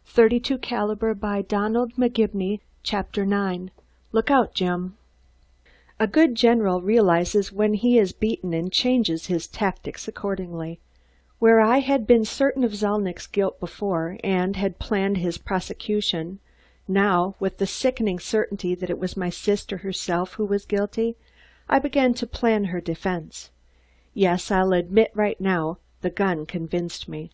.32 caliber by Donald McGibney, Chapter 9. Look out, Jim. A good general realizes when he is beaten and changes his tactics accordingly. Where I had been certain of Zalnitch's guilt before and had planned his prosecution, now, with the sickening certainty that it was my sister herself who was guilty, I began to plan her defense. Yes, I'll admit right now, the gun convinced me.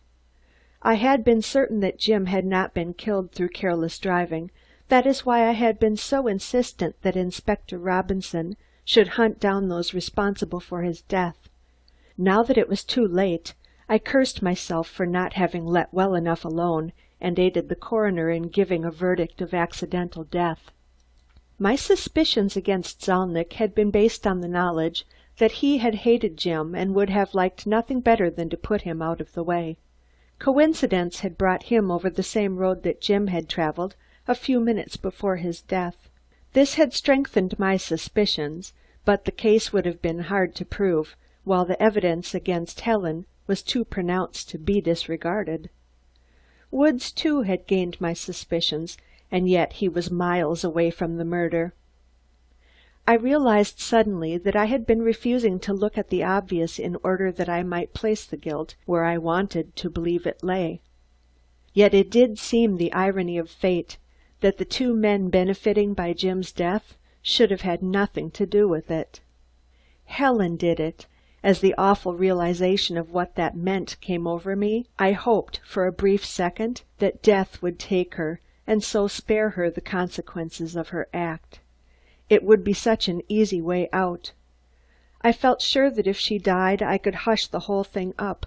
I had been certain that Jim had not been killed through careless driving. That is why I had been so insistent that Inspector Robinson should hunt down those responsible for his death. Now that it was too late, I cursed myself for not having let well enough alone and aided the coroner in giving a verdict of accidental death. My suspicions against Zalnitch had been based on the knowledge that he had hated Jim and would have liked nothing better than to put him out of the way. Coincidence had brought him over the same road that Jim had traveled a few minutes before his death. This had strengthened my suspicions, but the case would have been hard to prove, while the evidence against Helen was too pronounced to be disregarded. Woods, too, had gained my suspicions, and yet he was miles away from the murder. I realized suddenly that I had been refusing to look at the obvious in order that I might place the guilt where I wanted to believe it lay. Yet it did seem the irony of fate that the two men benefiting by Jim's death should have had nothing to do with it. Helen did it. As the awful realization of what that meant came over me, I hoped for a brief second that death would take her and so spare her the consequences of her act. It would be such an easy way out. I felt sure that if she died, I could hush the whole thing up.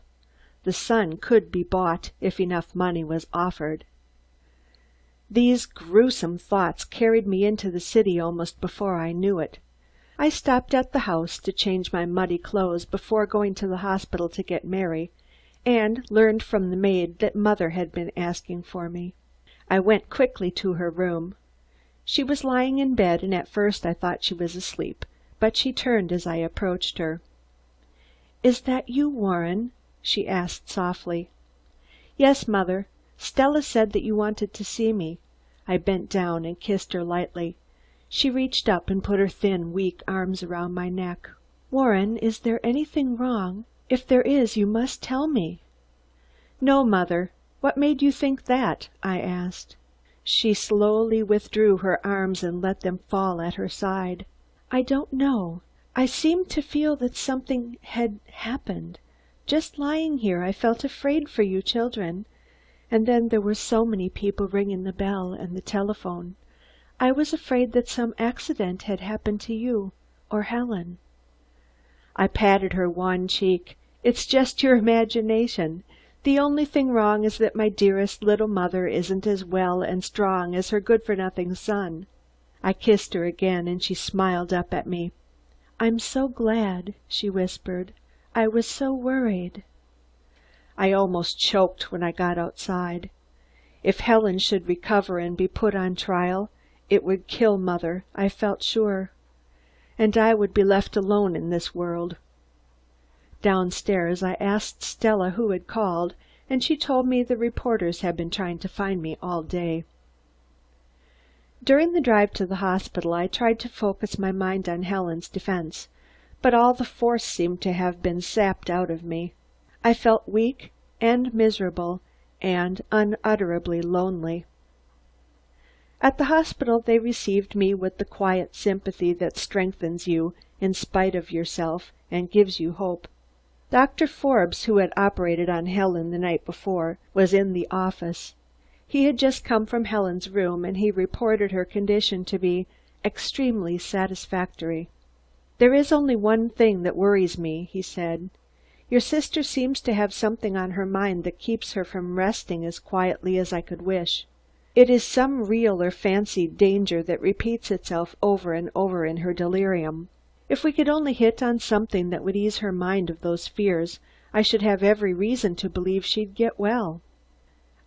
The son could be bought if enough money was offered. These gruesome thoughts carried me into the city almost before I knew it. I stopped at the house to change my muddy clothes before going to the hospital to get Mary, and learned from the maid that Mother had been asking for me. I went quickly to her room. She was lying in bed, and at first I thought she was asleep, but she turned as I approached her. "Is that you, Warren?" she asked softly. "Yes, Mother. Stella said that you wanted to see me." I bent down and kissed her lightly. She reached up and put her thin, weak arms around my neck. "Warren, is there anything wrong? If there is, you must tell me." "No, Mother. What made you think that?" I asked. She slowly withdrew her arms and let them fall at her side. "I don't know. I seemed to feel that something had happened. Just lying here, I felt afraid for you children. And then there were so many people ringing the bell and the telephone. I was afraid that some accident had happened to you or Helen." I patted her wan cheek. "It's just your imagination. The only thing wrong is that my dearest little mother isn't as well and strong as her good-for-nothing son." I kissed her again, and she smiled up at me. "I'm so glad," she whispered. "I was so worried." I almost choked when I got outside. If Helen should recover and be put on trial, it would kill Mother, I felt sure. And I would be left alone in this world. Downstairs I asked Stella who had called, and she told me the reporters had been trying to find me all day. During the drive to the hospital I tried to focus my mind on Helen's defense, but all the force seemed to have been sapped out of me. I felt weak and miserable and unutterably lonely. At the hospital they received me with the quiet sympathy that strengthens you in spite of yourself and gives you hope. Dr. Forbes, who had operated on Helen the night before, was in the office. He had just come from Helen's room, and he reported her condition to be extremely satisfactory. "There is only one thing that worries me," he said. "Your sister seems to have something on her mind that keeps her from resting as quietly as I could wish. It is some real or fancied danger that repeats itself over and over in her delirium. If we could only hit on something that would ease her mind of those fears, I should have every reason to believe she'd get well.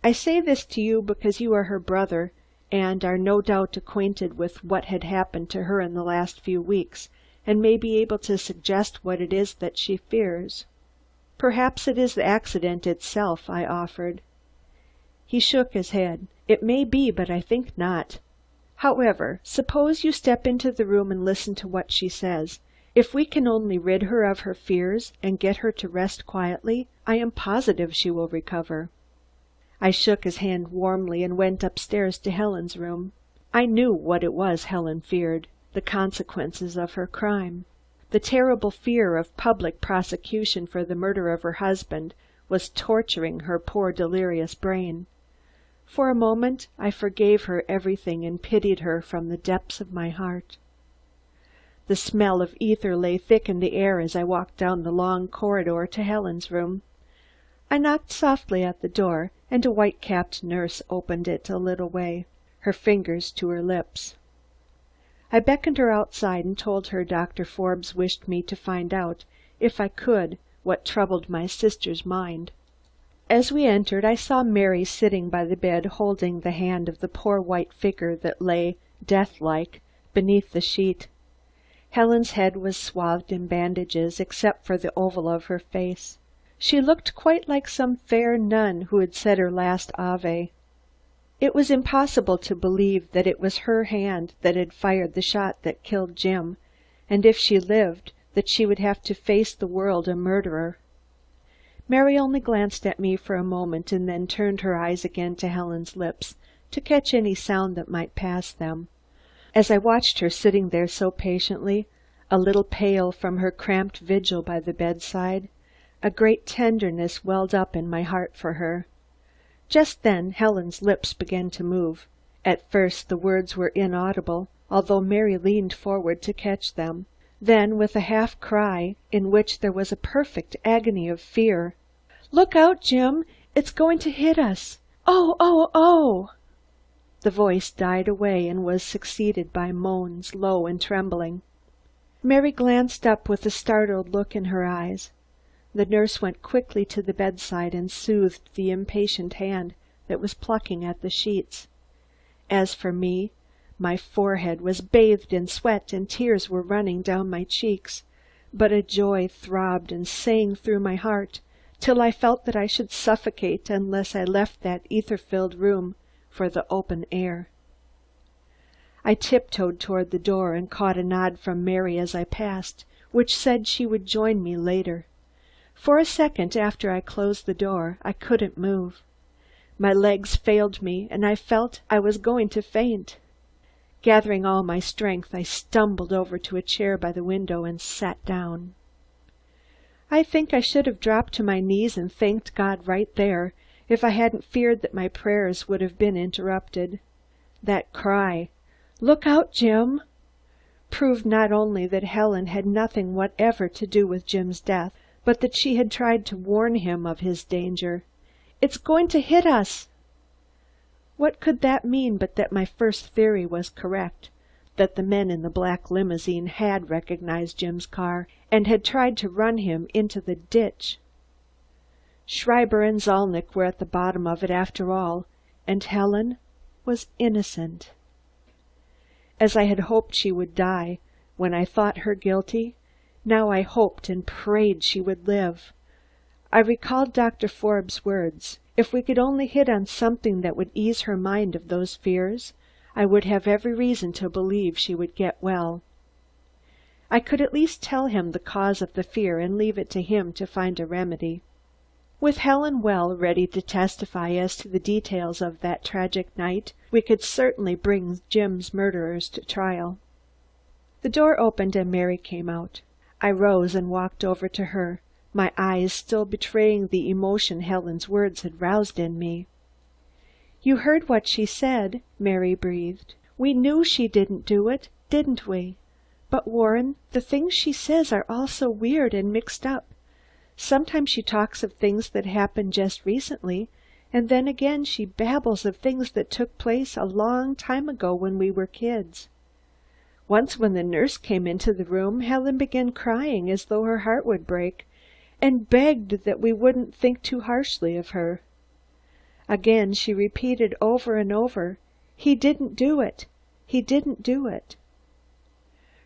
I say this to you because you are her brother and are no doubt acquainted with what had happened to her in the last few weeks, and may be able to suggest what it is that she fears." "Perhaps it is the accident itself," I offered. He shook his head. "It may be, but I think not. However, suppose you step into the room and listen to what she says. If we can only rid her of her fears and get her to rest quietly, I am positive she will recover." I shook his hand warmly and went upstairs to Helen's room. I knew what it was Helen feared, the consequences of her crime. The terrible fear of public prosecution for the murder of her husband was torturing her poor delirious brain. For a moment I forgave her everything and pitied her from the depths of my heart. The smell of ether lay thick in the air as I walked down the long corridor to Helen's room. I knocked softly at the door, and a white-capped nurse opened it a little way, her fingers to her lips. I beckoned her outside and told her Dr. Forbes wished me to find out, if I could, what troubled my sister's mind. As we entered, I saw Mary sitting by the bed holding the hand of the poor white figure that lay, death-like, beneath the sheet. Helen's head was swathed in bandages, except for the oval of her face. She looked quite like some fair nun who had said her last Ave. It was impossible to believe that it was her hand that had fired the shot that killed Jim, and if she lived, that she would have to face the world a murderer. Mary only glanced at me for a moment and then turned her eyes again to Helen's lips to catch any sound that might pass them. As I watched her sitting there so patiently, a little pale from her cramped vigil by the bedside, a great tenderness welled up in my heart for her. Just then Helen's lips began to move. At first the words were inaudible, although Mary leaned forward to catch them. Then, with a half-cry, in which there was a perfect agony of fear, "Look out, Jim! It's going to hit us! Oh, oh, oh!" The voice died away and was succeeded by moans, low and trembling. Mary glanced up with a startled look in her eyes. The nurse went quickly to the bedside and soothed the impatient hand that was plucking at the sheets. As for me, my forehead was bathed in sweat and tears were running down my cheeks, but a joy throbbed and sang through my heart till I felt that I should suffocate unless I left that ether-filled room for the open air. I tiptoed toward the door and caught a nod from Mary as I passed, which said she would join me later. For a second after I closed the door, I couldn't move. My legs failed me, and I felt I was going to faint. Gathering all my strength, I stumbled over to a chair by the window and sat down. I think I should have dropped to my knees and thanked God right there, if I hadn't feared that my prayers would have been interrupted. That cry, "Look out, Jim!" proved not only that Helen had nothing whatever to do with Jim's death, but that she had tried to warn him of his danger. "It's going to hit us!" What could that mean but that my first theory was correct, that the men in the black limousine had recognized Jim's car and had tried to run him into the ditch? Schreiber and Zalnik were at the bottom of it after all, and Helen was innocent. As I had hoped she would die when I thought her guilty, now I hoped and prayed she would live. I recalled Dr. Forbes' words. If we could only hit on something that would ease her mind of those fears, I would have every reason to believe she would get well. I could at least tell him the cause of the fear and leave it to him to find a remedy. With Helen well ready to testify as to the details of that tragic night, we could certainly bring Jim's murderers to trial. The door opened and Mary came out. I rose and walked over to her, my eyes still betraying the emotion Helen's words had roused in me. "You heard what she said," Mary breathed. "We knew she didn't do it, didn't we? But, Warren, the things she says are all so weird and mixed up. Sometimes she talks of things that happened just recently, and then again she babbles of things that took place a long time ago when we were kids. Once when the nurse came into the room, Helen began crying as though her heart would break, and begged that we wouldn't think too harshly of her. Again she repeated over and over, 'He didn't do it. He didn't do it.'"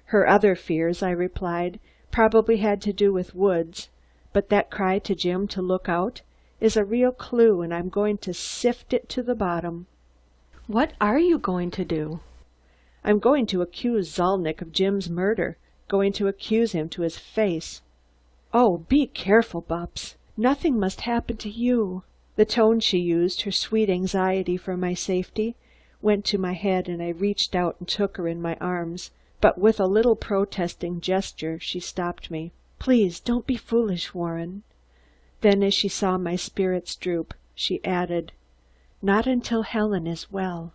Her other fears, I replied, probably had to do with Woods, but that cry to Jim to look out, is a real clue, and I'm going to sift it to the bottom." "What are you going to do?" "I'm going to accuse Zalnitch of Jim's murder, going to accuse him to his face." "Oh, be careful, Bupps. Nothing must happen to you." The tone she used, her sweet anxiety for my safety, went to my head, and I reached out and took her in my arms, but with a little protesting gesture she stopped me. "Please don't be foolish, Warren." Then, as she saw my spirits droop, she added, "Not until Helen is well."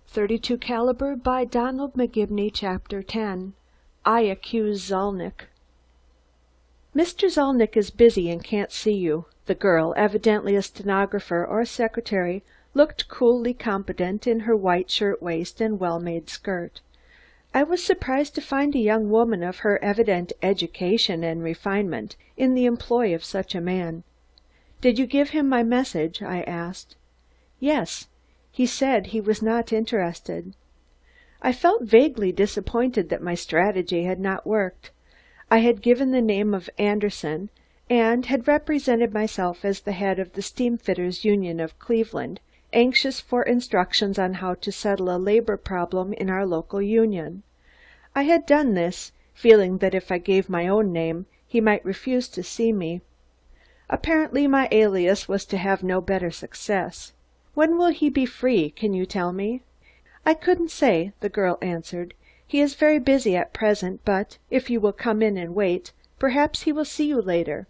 32 Caliber by Donald McGibney, Chapter 10. I Accuse Zalnitch. "Mr. Zalnitch is busy and can't see you." The girl, evidently a stenographer or secretary, looked coolly competent in her white shirtwaist and well-made skirt. I was surprised to find a young woman of her evident education and refinement in the employ of such a man. "Did you give him my message?" I asked. "Yes. He said he was not interested." I felt vaguely disappointed that my strategy had not worked. I had given the name of Anderson, and had represented myself as the head of the Steamfitters' Union of Cleveland, anxious for instructions on how to settle a labor problem in our local union. I had done this, feeling that if I gave my own name, he might refuse to see me. Apparently my alias was to have no better success. "When will he be free, can you tell me?" "I couldn't say," the girl answered. "He is very busy at present, but if you will come in and wait, perhaps he will see you later."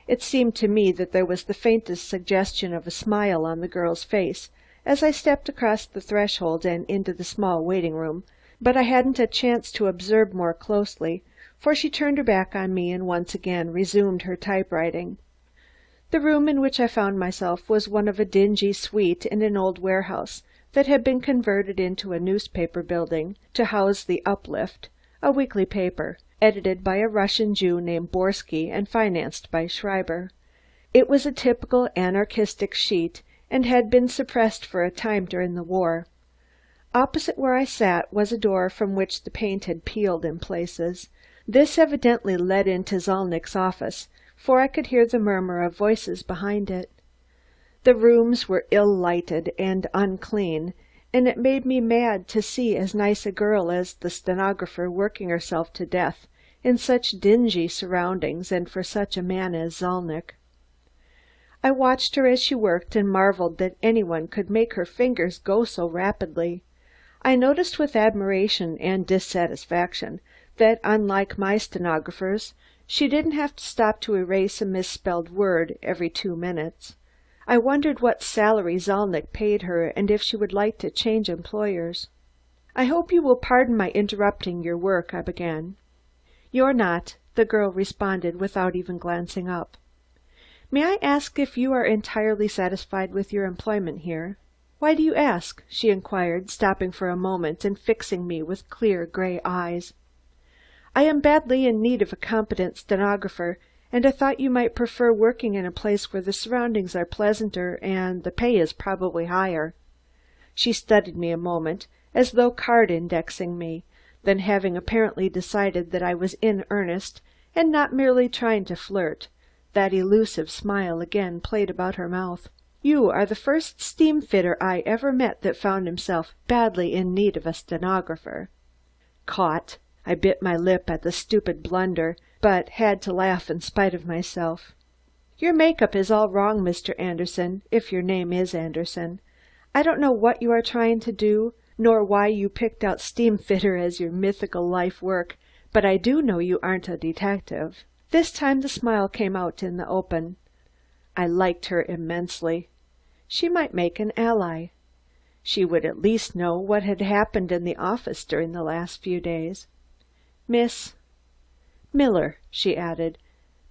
It seemed to me that there was the faintest suggestion of a smile on the girl's face as I stepped across the threshold and into the small waiting room, but I hadn't a chance to observe more closely, for she turned her back on me and once again resumed her typewriting. The room in which I found myself was one of a dingy suite in an old warehouse that had been converted into a newspaper building to house the Uplift, a weekly paper, edited by a Russian Jew named Borsky and financed by Schreiber. It was a typical anarchistic sheet and had been suppressed for a time during the war. Opposite where I sat was a door from which the paint had peeled in places. This evidently led into Zalnitch's office, for I could hear the murmur of voices behind it. The rooms were ill-lighted and unclean, and it made me mad to see as nice a girl as the stenographer working herself to death in such dingy surroundings and for such a man as Zalnitch. I watched her as she worked and marveled that anyone could make her fingers go so rapidly. I noticed with admiration and dissatisfaction that, unlike my stenographers, she didn't have to stop to erase a misspelled word every 2 minutes. I wondered what salary Zalnitch paid her and if she would like to change employers. "I hope you will pardon my interrupting your work," I began. "You're not," the girl responded without even glancing up. "May I ask if you are entirely satisfied with your employment here?" "Why do you ask?" she inquired, stopping for a moment and fixing me with clear gray eyes. "I am badly in need of a competent stenographer, and I thought you might prefer working in a place where the surroundings are pleasanter and the pay is probably higher." She studied me a moment, as though card indexing me, then having apparently decided that I was in earnest and not merely trying to flirt, that elusive smile again played about her mouth. "You are the first steamfitter I ever met that found himself badly in need of a stenographer." Caught! I bit my lip at the stupid blunder, but had to laugh in spite of myself. "Your make-up is all wrong, Mr. Anderson, if your name is Anderson. I don't know what you are trying to do, nor why you picked out steamfitter as your mythical life work, but I do know you aren't a detective." This time the smile came out in the open. I liked her immensely. She might make an ally. She would at least know what had happened in the office during the last few days. "Miss Miller," she added.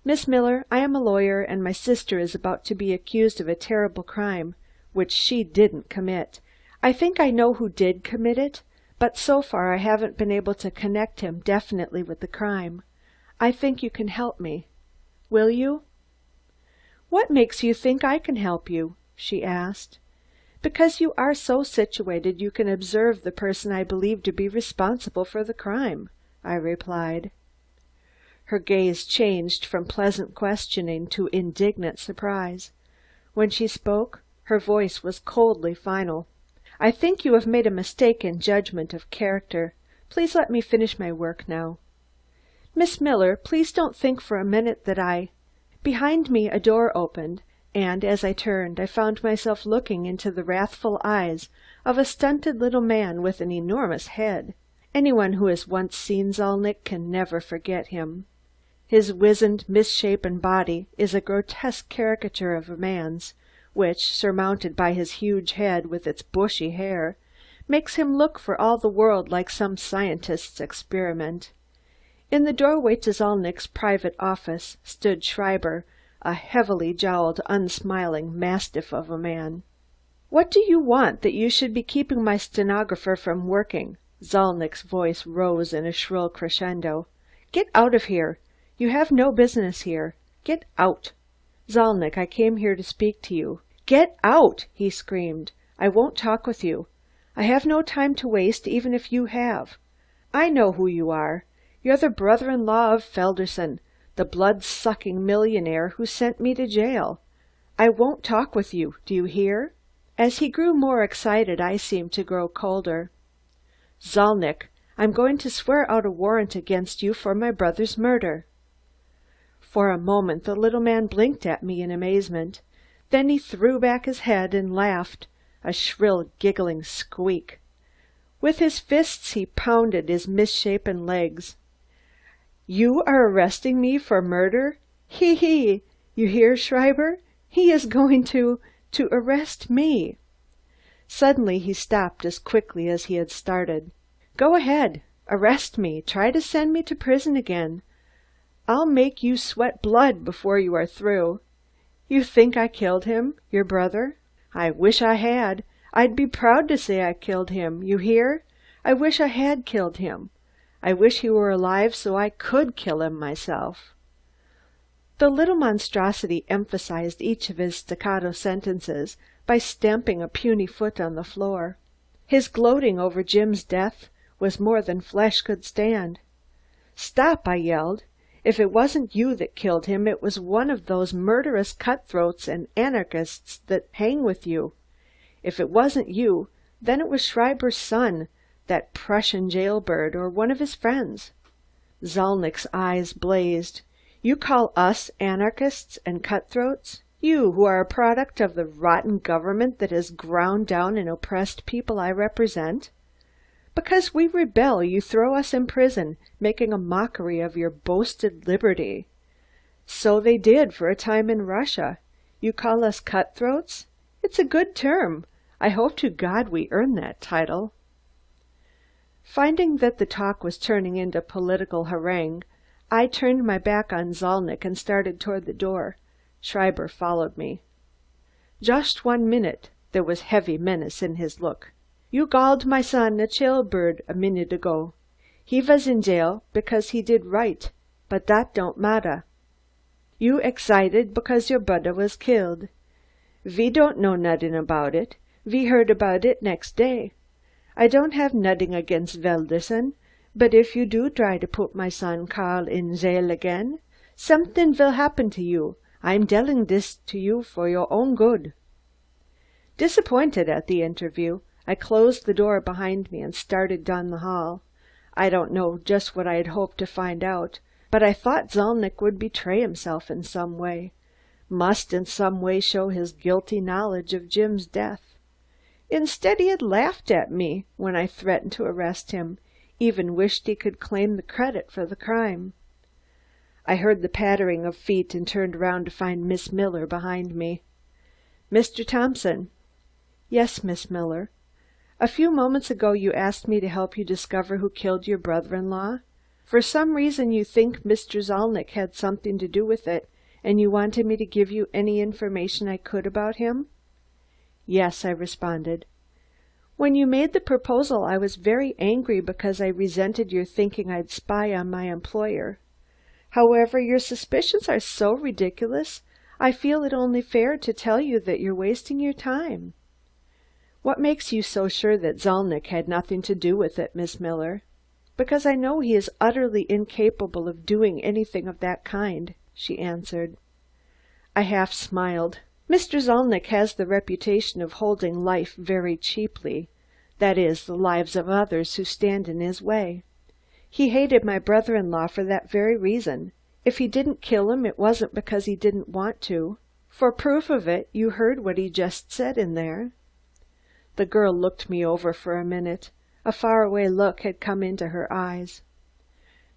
"Miss Miller, I am a lawyer, and my sister is about to be accused of a terrible crime, which she didn't commit. I think I know who did commit it, but so far I haven't been able to connect him definitely with the crime. I think you can help me. Will you?" "What makes you think I can help you?" she asked. "Because you are so situated you can observe the person I believe to be responsible for the crime," I replied. Her gaze changed from pleasant questioning to indignant surprise. When she spoke, her voice was coldly final. "I think you have made a mistake in judgment of character. Please let me finish my work now. Miss Miller, please don't think for a minute that I—" Behind me a door opened, and as I turned I found myself looking into the wrathful eyes of a stunted little man with an enormous head. Anyone who has once seen Zalnitch can never forget him. His wizened, misshapen body is a grotesque caricature of a man's, which, surmounted by his huge head with its bushy hair, makes him look for all the world like some scientist's experiment. In the doorway to Zalnitch's private office stood Schreiber, a heavily jowled, unsmiling mastiff of a man. "What do you want that you should be keeping my stenographer from working?" Zalnitch's voice rose in a shrill crescendo. "Get out of here! You have no business here. Get out! Zalnitch, I came here to speak to you." "Get out!" he screamed. "I won't talk with you. I have no time to waste, even if you have. I know who you are. You're the brother-in-law of Felderson, the blood-sucking millionaire who sent me to jail. I won't talk with you, do you hear?" As he grew more excited, I seemed to grow colder. "Zalnitch, I'm going to swear out a warrant against you for my brother's murder." For a moment the little man blinked at me in amazement. Then he threw back his head and laughed, a shrill, giggling squeak. With his fists he pounded his misshapen legs. "You are arresting me for murder? Hee hee! You hear, Schreiber? He is going to arrest me." Suddenly he stopped as quickly as he had started. "Go ahead. Arrest me. Try to send me to prison again. I'll make you sweat blood before you are through. You think I killed him, your brother? I wish I had. I'd be proud to say I killed him. You hear? I wish I had killed him. I wish he were alive so I could kill him myself." The little monstrosity emphasized each of his staccato sentences by stamping a puny foot on the floor. His gloating over Jim's death was more than flesh could stand. "Stop!" I yelled. "If it wasn't you that killed him, it was one of those murderous cutthroats and anarchists that hang with you. If it wasn't you, then it was Schreiber's son, that Prussian jailbird, or one of his friends." Zalnitch's eyes blazed. "You call us anarchists and cutthroats? You, who are a product of the rotten government that has ground down and oppressed people I represent? Because we rebel, you throw us in prison, making a mockery of your boasted liberty. So they did for a time in Russia. You call us cutthroats? It's a good term. I hope to God we earn that title." Finding that the talk was turning into political harangue, I turned my back on Zalnitch and started toward the door. Schreiber followed me. "Just 1 minute." There was heavy menace in his look. "You called my son a jailbird a minute ago. He was in jail because he did right, but that don't matter. You excited because your brother was killed. We don't know nothing about it. We heard about it next day. I don't have nothing against Felderson, but if you do try to put my son Karl in jail again, something will happen to you. I'm telling this to you for your own good." Disappointed at the interview, I closed the door behind me and started down the hall. I don't know just what I had hoped to find out, but I thought Zalnitch would betray himself in some way, must in some way show his guilty knowledge of Jim's death. Instead, he had laughed at me when I threatened to arrest him, even wished he could claim the credit for the crime. I heard the pattering of feet and turned around to find Miss Miller behind me. "Mr. Thompson." "Yes, Miss Miller." "A few moments ago you asked me to help you discover who killed your brother-in-law. For some reason you think Mr. Zalnitch had something to do with it, and you wanted me to give you any information I could about him?" "Yes," I responded. "When you made the proposal I was very angry because I resented your thinking I'd spy on my employer. However, your suspicions are so ridiculous, I feel it only fair to tell you that you're wasting your time." "What makes you so sure that Zalnitch had nothing to do with it, Miss Miller?" "Because I know he is utterly incapable of doing anything of that kind," she answered. I half smiled. Mr. Zalnitch has the reputation of holding life very cheaply, that is, the lives of others who stand in his way. He hated my brother-in-law for that very reason. If he didn't kill him, it wasn't because he didn't want to. For proof of it, you heard what he just said in there." The girl looked me over for a minute. A faraway look had come into her eyes.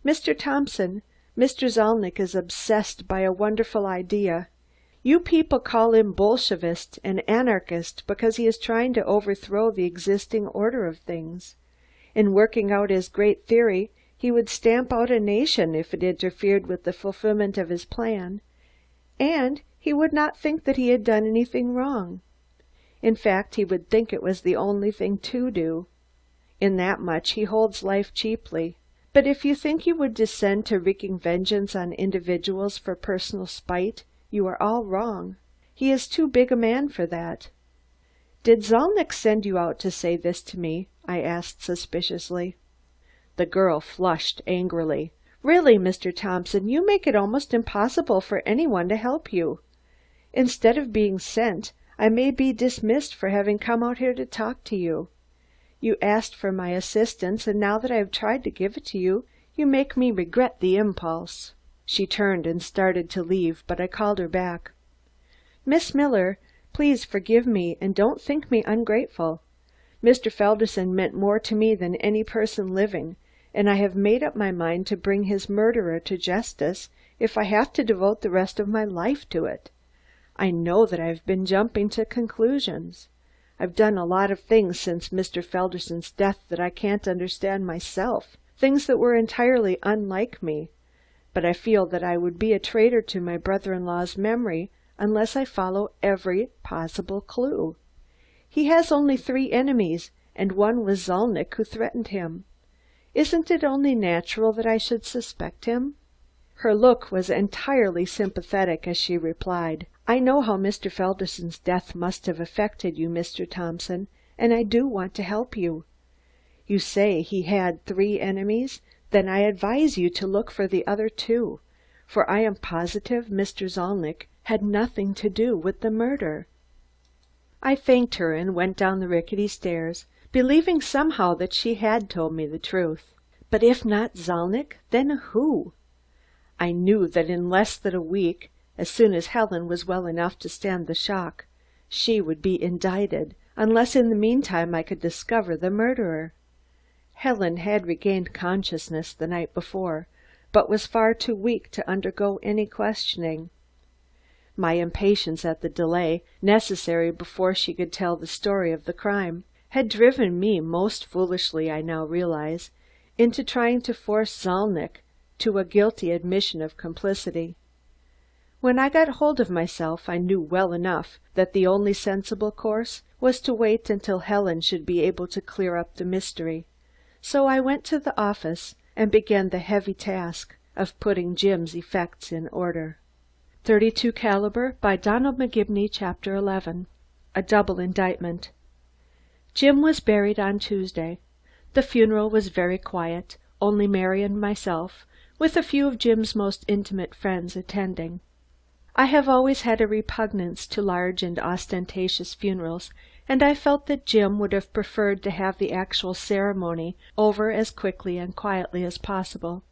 "Mr. Thompson, Mr. Zalnitch is obsessed by a wonderful idea. You people call him Bolshevist and anarchist because he is trying to overthrow the existing order of things. In working out his great theory, he would stamp out a nation if it interfered with the fulfillment of his plan, and he would not think that he had done anything wrong. In fact, he would think it was the only thing to do. In that much he holds life cheaply. But if you think he would descend to wreaking vengeance on individuals for personal spite, you are all wrong. He is too big a man for that." "Did Zalnitch send you out to say this to me?" I asked suspiciously. The girl flushed angrily. "Really, Mr. Thompson, you make it almost impossible for anyone to help you. Instead of being sent, I may be dismissed for having come out here to talk to you. You asked for my assistance, and now that I have tried to give it to you, you make me regret the impulse." She turned and started to leave, but I called her back. "Miss Miller, please forgive me and don't think me ungrateful. Mr. Felderson meant more to me than any person living, and I have made up my mind to bring his murderer to justice if I have to devote the rest of my life to it. I know that I've been jumping to conclusions. I've done a lot of things since Mr. Felderson's death that I can't understand myself, things that were entirely unlike me. But I feel that I would be a traitor to my brother-in-law's memory unless I follow every possible clue. He has only 3 enemies, and one was Zalnitch, who threatened him. Isn't it only natural that I should suspect him?" Her look was entirely sympathetic as she replied, "I know how Mr. Felderson's death must have affected you, Mr. Thompson, and I do want to help you. You say he had 3 enemies? Then I advise you to look for the other 2, for I am positive Mr. Zalnitch had nothing to do with the murder." I thanked her and went down the rickety stairs, believing somehow that she had told me the truth. But if not Zalnitch, then who? I knew that in less than a week, as soon as Helen was well enough to stand the shock, she would be indicted, unless in the meantime I could discover the murderer. Helen had regained consciousness the night before, but was far too weak to undergo any questioning. My impatience at the delay, necessary before she could tell the story of the crime, had driven me, most foolishly I now realize, into trying to force Zalnitch to a guilty admission of complicity. When I got hold of myself, I knew well enough that the only sensible course was to wait until Helen should be able to clear up the mystery. So I went to the office and began the heavy task of putting Jim's effects in order. 32 Caliber by Donald McGibney, Chapter 11. A Double Indictment. Jim was buried on Tuesday. The funeral was very quiet, only Mary and myself, with a few of Jim's most intimate friends attending. I have always had a repugnance to large and ostentatious funerals, and I felt that Jim would have preferred to have the actual ceremony over as quickly and quietly as possible.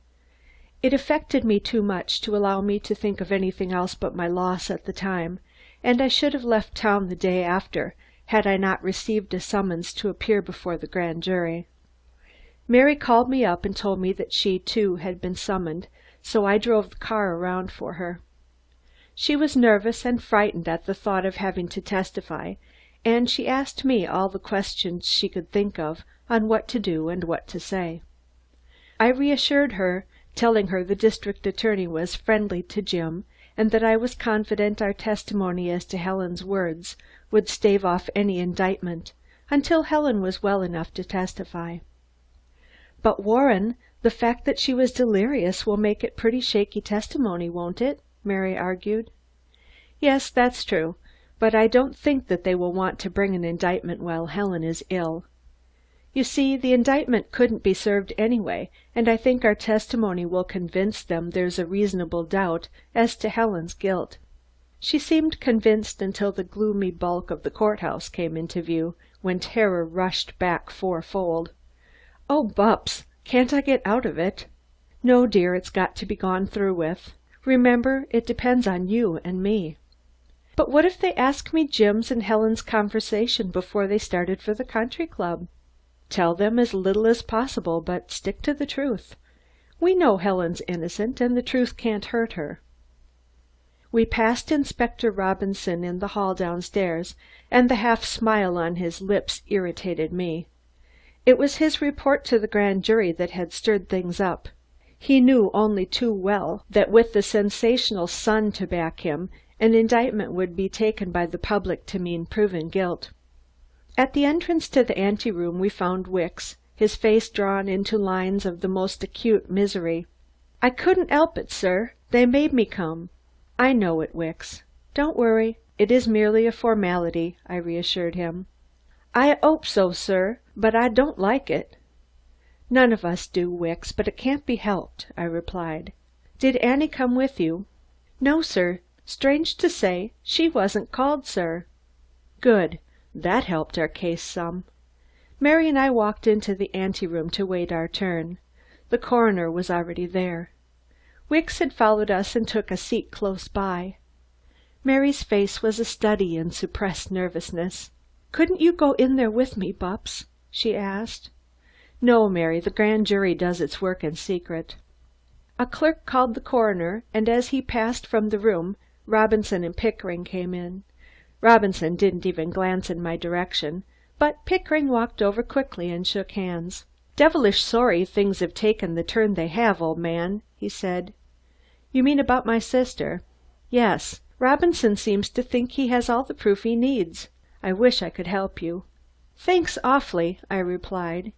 It affected me too much to allow me to think of anything else but my loss at the time, and I should have left town the day after, had I not received a summons to appear before the grand jury. Mary called me up and told me that she, too, had been summoned, so I drove the car around for her. She was nervous and frightened at the thought of having to testify, and she asked me all the questions she could think of on what to do and what to say. I reassured her, telling her the district attorney was friendly to Jim, and that I was confident our testimony as to Helen's words would stave off any indictment until Helen was well enough to testify. "But, Warren, the fact that she was delirious will make it pretty shaky testimony, won't it?" Mary argued. "Yes, that's true, but I don't think that they will want to bring an indictment while Helen is ill. You see, the indictment couldn't be served anyway, and I think our testimony will convince them there's a reasonable doubt as to Helen's guilt." She seemed convinced until the gloomy bulk of the courthouse came into view, when terror rushed back fourfold. "Oh, Bupps, can't I get out of it?" "No, dear, it's got to be gone through with. Remember, it depends on you and me." "But what if they ask me Jim's and Helen's conversation before they started for the country club?" "Tell them as little as possible, but stick to the truth. We know Helen's innocent, and the truth can't hurt her." We passed Inspector Robinson in the hall downstairs, and the half smile on his lips irritated me. It was his report to the grand jury that had stirred things up. He knew only too well that with the sensational Sun to back him, an indictment would be taken by the public to mean proven guilt. At the entrance to the anteroom we found Wicks, his face drawn into lines of the most acute misery. "I couldn't help it, sir. They made me come." "I know it, Wicks. Don't worry. It is merely a formality," I reassured him. "I 'ope so, sir, but I don't like it." "None of us do, Wicks, but it can't be helped," I replied. "Did Annie come with you?" "No, sir. Strange to say, she wasn't called, sir." "Good. That helped our case some." Mary and I walked into the anteroom to wait our turn. The coroner was already there. Wicks had followed us and took a seat close by. Mary's face was a study in suppressed nervousness. "Couldn't you go in there with me, Bupps?" she asked. "No, Mary, the grand jury does its work in secret." A clerk called the coroner, and as he passed from the room, Robinson and Pickering came in. Robinson didn't even glance in my direction, but Pickering walked over quickly and shook hands. "Devilish sorry things have taken the turn they have, old man," he said. "You mean about my sister?" "Yes. Robinson seems to think he has all the proof he needs. I wish I could help you." "Thanks awfully," I replied.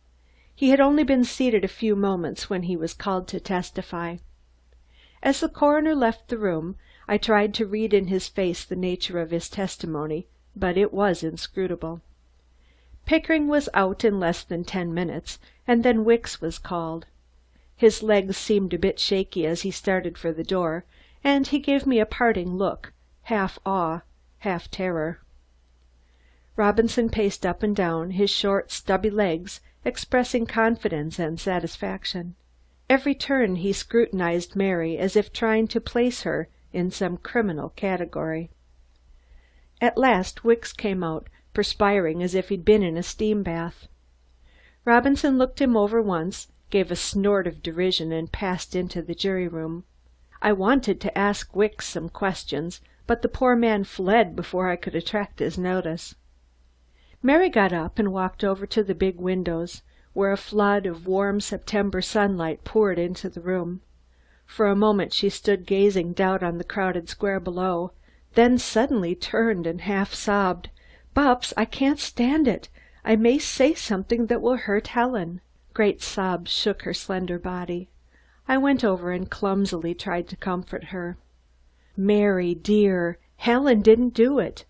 He had only been seated a few moments when he was called to testify. As the coroner left the room, I tried to read in his face the nature of his testimony, but it was inscrutable. Pickering was out in less than 10 minutes, and then Wicks was called. His legs seemed a bit shaky as he started for the door, and he gave me a parting look, half awe, half terror. Robinson paced up and down, his short, stubby legs expressing confidence and satisfaction. Every turn he scrutinized Mary as if trying to place her in some criminal category. At last Wicks came out, perspiring as if he'd been in a steam bath. Robinson looked him over once, gave a snort of derision, and passed into the jury room. I wanted to ask Wicks some questions, but the poor man fled before I could attract his notice. Mary got up and walked over to the big windows, where a flood of warm September sunlight poured into the room. For a moment she stood gazing down on the crowded square below, then suddenly turned and half sobbed, "Bupps, I can't stand it. I may say something that will hurt Helen." Great sobs shook her slender body. I went over and clumsily tried to comfort her. "Mary, dear, Helen didn't do it.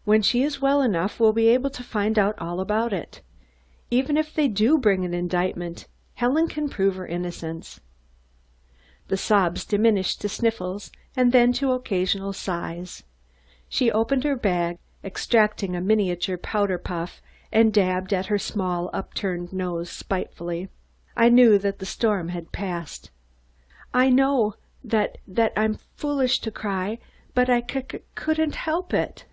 When she is well enough, we'll be able to find out all about it. Even if they do bring an indictment, Helen can prove her innocence." The sobs diminished to sniffles and then to occasional sighs. She opened her bag, extracting a miniature powder puff, and dabbed at her small upturned nose spitefully. I knew that the storm had passed. "I know that I'm foolish to cry, but I couldn't help it."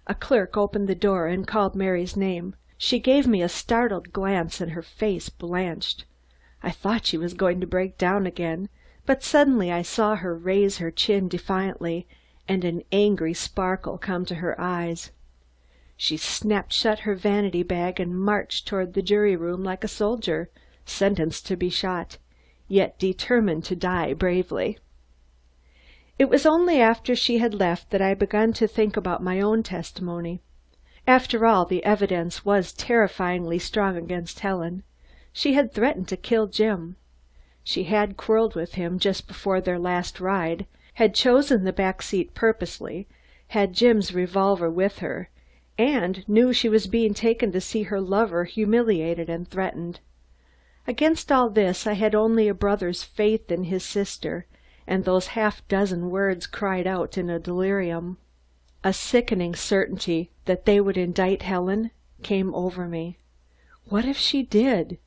A clerk opened the door and called Mary's name. She gave me a startled glance and her face blanched. I thought she was going to break down again, but suddenly I saw her raise her chin defiantly and an angry sparkle come to her eyes. She snapped shut her vanity bag and marched toward the jury room like a soldier, sentenced to be shot, yet determined to die bravely. It was only after she had left that I began to think about my own testimony. After all, the evidence was terrifyingly strong against Helen. She had threatened to kill Jim. She had quarreled with him just before their last ride, had chosen the back seat purposely, had Jim's revolver with her, and knew she was being taken to see her lover humiliated and threatened. Against all this I had only a brother's faith in his sister, and those half-dozen words cried out in a delirium. A sickening certainty that they would indict Helen came over me. What if she did?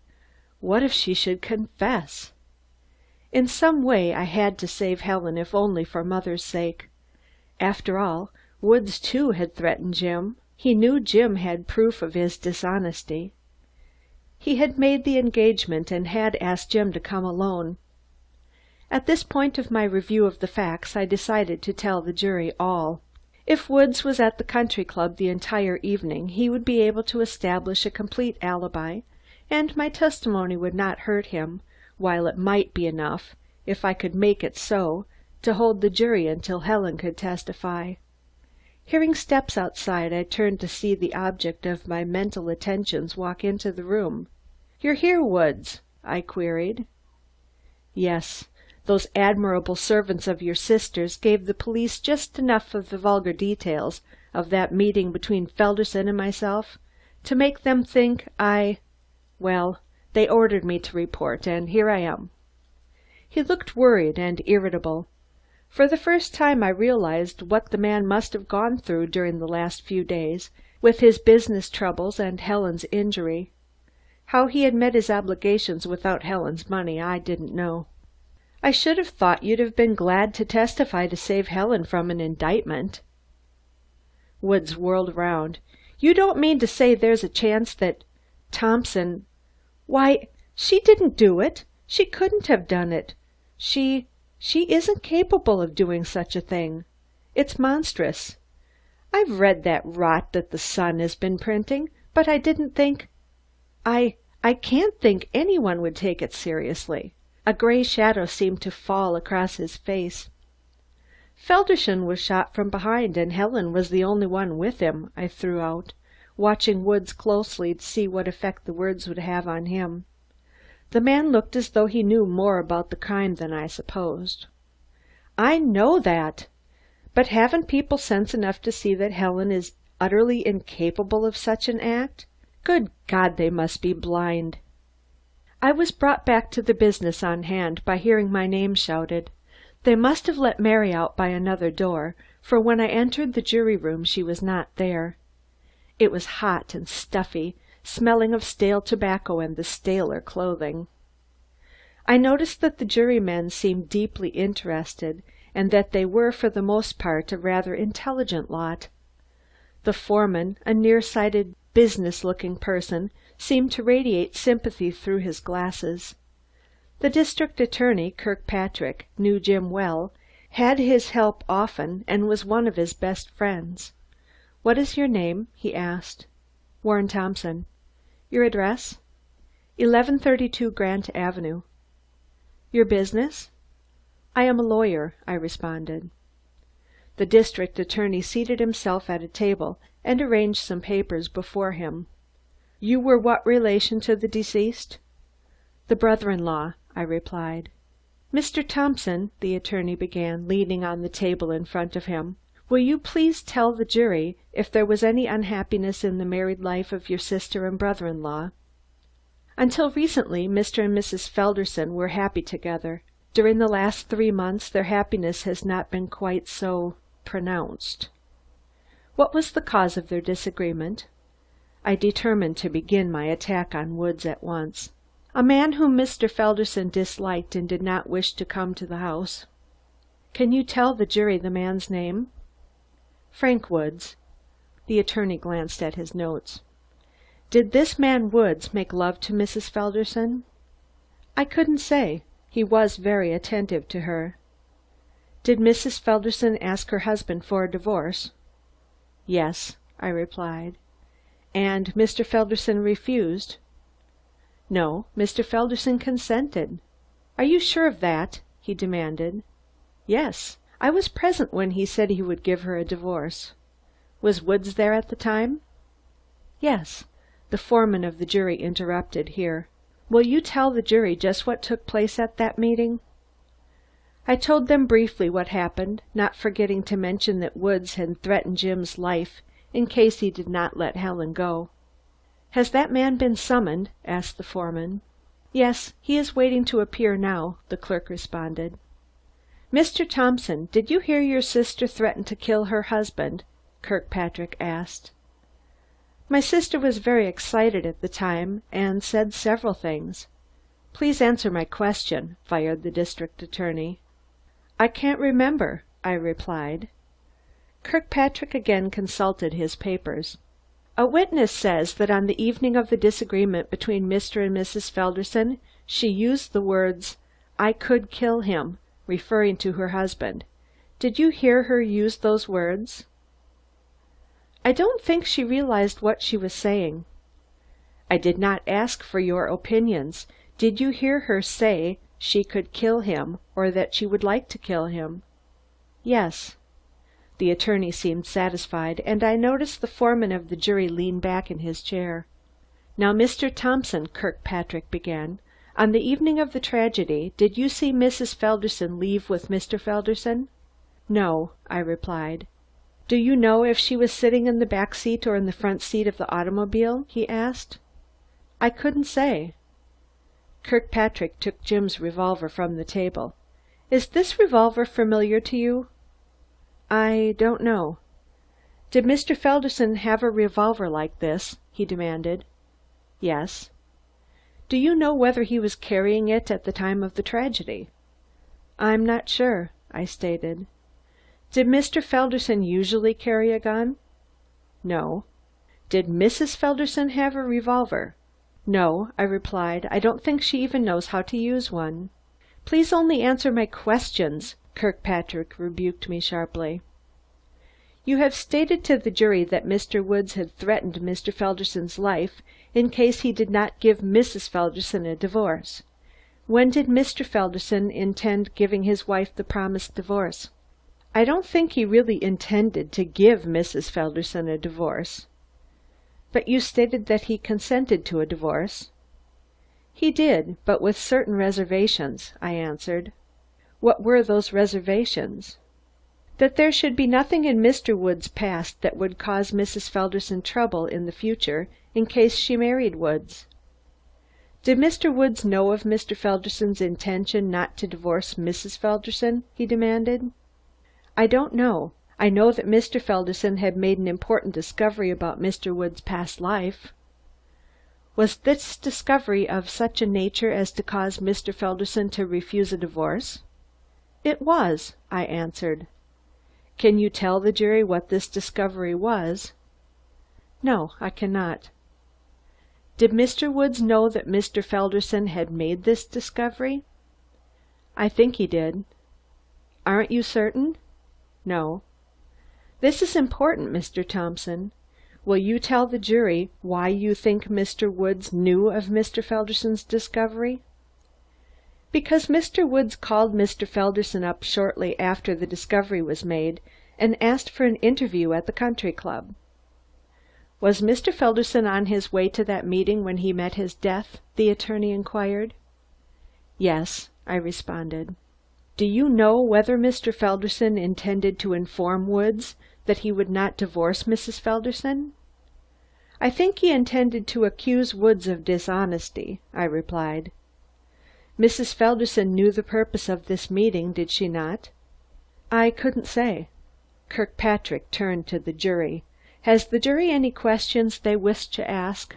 What if she should confess? In some way I had to save Helen, if only for Mother's sake. After all, Woods too had threatened Jim. He knew Jim had proof of his dishonesty. He had made the engagement and had asked Jim to come alone. At this point of my review of the facts, I decided to tell the jury all. If Woods was at the country club the entire evening, he would be able to establish a complete alibi, and my testimony would not hurt him, while it might be enough, if I could make it so, to hold the jury until Helen could testify. Hearing steps outside, I turned to see the object of my mental attentions walk into the room. "You're here, Woods?" I queried. "Yes. Those admirable servants of your sister's gave the police just enough of the vulgar details of that meeting between Felderson and myself to make them think well, they ordered me to report, and here I am." He looked worried and irritable. For the first time I realized what the man must have gone through during the last few days, with his business troubles and Helen's injury. How he had met his obligations without Helen's money, I didn't know. "I should have thought you'd have been glad to testify to save Helen from an indictment." Woods whirled round. "You don't mean to say there's a chance that Thompson— Why, she didn't do it. She couldn't have done it. She isn't capable of doing such a thing. It's monstrous. I've read that rot that the Sun has been printing, but I didn't think— I can't think anyone would take it seriously." A gray shadow seemed to fall across his face. "Felderson was shot from behind, and Helen was the only one with him," I threw out, watching Woods closely to see what effect the words would have on him. The man looked as though he knew more about the crime than I supposed. "I know that. But haven't people sense enough to see that Helen is utterly incapable of such an act? Good God, they must be blind." I was brought back to the business on hand by hearing my name shouted. They must have let Mary out by another door, for when I entered the jury room she was not there. It was hot and stuffy, smelling of stale tobacco and the staler clothing. I noticed that the jurymen seemed deeply interested, and that they were for the most part a rather intelligent lot. The foreman, a near-sighted, business-looking person, seemed to radiate sympathy through his glasses. The district attorney, Kirkpatrick, knew Jim well, had his help often, and was one of his best friends. "What is your name?" he asked. "Warren Thompson." "Your address?" 1132 Grant Avenue. "Your business?" "I am a lawyer," I responded. The district attorney seated himself at a table and arranged some papers before him. "You were what relation to the deceased?" "The brother-in-law," I replied. "Mr. Thompson," the attorney began, leaning on the table in front of him, "will you please tell the jury if there was any unhappiness in the married life of your sister and brother-in-law?" "Until recently, Mr. and Mrs. Felderson were happy together. During the last 3 months their happiness has not been quite so pronounced." "What was the cause of their disagreement?" I determined to begin my attack on Woods at once. "A man whom Mr. Felderson disliked and did not wish to come to the house." "Can you tell the jury the man's name?" "Frank Woods." The attorney glanced at his notes. "Did this man Woods make love to Mrs. Felderson?" "I couldn't say. He was very attentive to her." "Did Mrs. Felderson ask her husband for a divorce?" "Yes," I replied. "And Mr. Felderson refused?" "No, Mr. Felderson consented." "Are you sure of that?" he demanded. "Yes. I was present when he said he would give her a divorce." "Was Woods there at the time?" "Yes." The foreman of the jury interrupted here. "Will you tell the jury just what took place at that meeting?" I told them briefly what happened, not forgetting to mention that Woods had threatened Jim's life in case he did not let Helen go. "Has that man been summoned?" asked the foreman. "Yes, he is waiting to appear now," the clerk responded. Mr. Thompson, did you hear your sister threaten to kill her husband? Kirkpatrick asked. My sister was very excited at the time and said several things. Please answer my question, fired the district attorney. I can't remember, I replied. Kirkpatrick again consulted his papers. A witness says that on the evening of the disagreement between Mr. and Mrs. Felderson, she used the words, "I could kill him," referring to her husband. Did you hear her use those words? I don't think she realized what she was saying. I did not ask for your opinions. Did you hear her say she could kill him, or that she would like to kill him? Yes. The attorney seemed satisfied, and I noticed the foreman of the jury lean back in his chair. Now, Mr. Thompson, Kirkpatrick began, on the evening of the tragedy, did you see Mrs. Felderson leave with Mr. Felderson? No, I replied. Do you know if she was sitting in the back seat or in the front seat of the automobile? He asked. I couldn't say. Kirkpatrick took Jim's revolver from the table. Is this revolver familiar to you? I don't know. Did Mr. Felderson have a revolver like this? He demanded. Yes. Do you know whether he was carrying it at the time of the tragedy? I'm not sure, I stated. Did Mr. Felderson usually carry a gun? No. Did Mrs. Felderson have a revolver? No, I replied. I don't think she even knows how to use one. Please only answer my questions, Kirkpatrick rebuked me sharply. You have stated to the jury that Mr. Woods had threatened Mr. Felderson's life in case he did not give Mrs. Felderson a divorce. When did Mr. Felderson intend giving his wife the promised divorce? I don't think he really intended to give Mrs. Felderson a divorce. But you stated that he consented to a divorce. He did, but with certain reservations, I answered. What were those reservations? That there should be nothing in Mr. Woods' past that would cause Mrs. Felderson trouble in the future in case she married Woods. Did Mr. Woods know of Mr. Felderson's intention not to divorce Mrs. Felderson? He demanded. I don't know. I know that Mr. Felderson had made an important discovery about Mr. Woods' past life. Was this discovery of such a nature as to cause Mr. Felderson to refuse a divorce? It was, I answered. Can you tell the jury what this discovery was? No, I cannot. Did Mr. Woods know that Mr. Felderson had made this discovery? I think he did. Aren't you certain? No. This is important, Mr. Thompson. Will you tell the jury why you think Mr. Woods knew of Mr. Felderson's discovery? Because Mr. Woods called Mr. Felderson up shortly after the discovery was made and asked for an interview at the country club. Was Mr. Felderson on his way to that meeting when he met his death? The attorney inquired. Yes, I responded. Do you know whether Mr. Felderson intended to inform Woods that he would not divorce Mrs. Felderson? I think he intended to accuse Woods of dishonesty, I replied. Mrs. Felderson knew the purpose of this meeting, did she not? I couldn't say. Kirkpatrick turned to the jury. Has the jury any questions they wish to ask?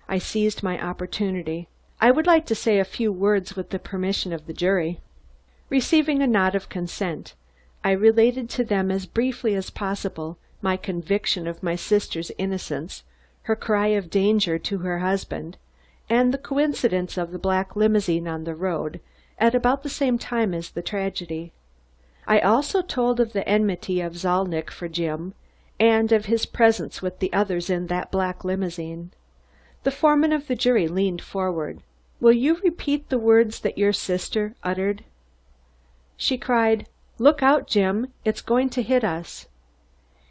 I seized my opportunity. I would like to say a few words with the permission of the jury. Receiving a nod of consent, I related to them as briefly as possible my conviction of my sister's innocence, her cry of danger to her husband, and the coincidence of the black limousine on the road at about the same time as the tragedy. I also told of the enmity of Zalnitch for Jim, and of his presence with the others in that black limousine. The foreman of the jury leaned forward. Will you repeat the words that your sister uttered? She cried, "Look out, Jim, it's going to hit us."